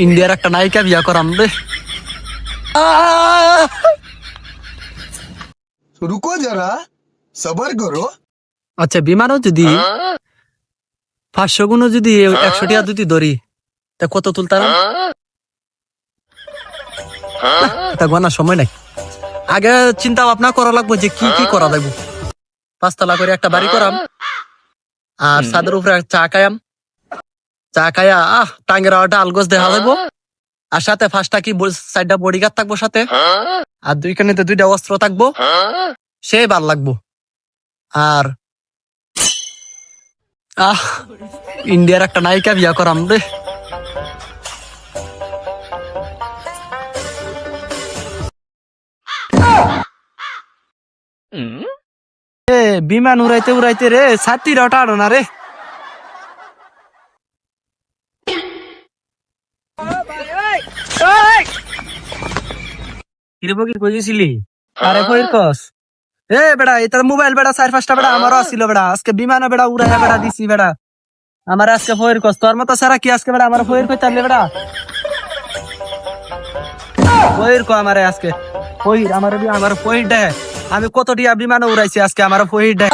ইন্ডিয়ার একটা নায়িকা বিয়া করাম রে। रुको जरा सबर करो। আচ্ছা বিমানও যদি 500 গুণও যদি 100 টাকা যদি ধরি তা কত তুলতাম? তা গোনার সময় নাই, আগে চিন্তা ভাবনা করা লাগবো যে কি কি করা লাগবো। 5 তলা করে একটা বাড়ি করাম, আর ছাদের উপরে চা খায়াম, চা খায়া টাঙ্গের আওয়াটা আলগোজ দেখা লাগবো, আর সাথে 5টা কি 4টা বডিগার্ড থাকবো সাথে, আর 2 অস্ত্র থাকবো, সে ভাল লাগবো। আর ইন্ডিয়ার একটা নায়িকা বিয়া করাম রে। বিমান উড়াইতে উড়াইতে রে ছাতির ওটা না রে। কি কইছিলি? আরে কইর কস এ বেড়া, এটা মোবাইল বেড়া 4-5টা বেড়া আমারও আসিল বেড়া, আজকে বিমানে বেড়া উড়াইয়া বেড়া দিছি বেড়া। আমার আজকে ফয়ের কস, তোর মতো সারা কি আজকে বেড়া আমার ফয়ের কইতে পারলে বেড়া? ফয়ের কো আমারে আজকে ফয়ের, আমার ফয়ের দে, আমি কত টিয়া বিমানে উড়াইছি আজকে আমার ফয়ের দে।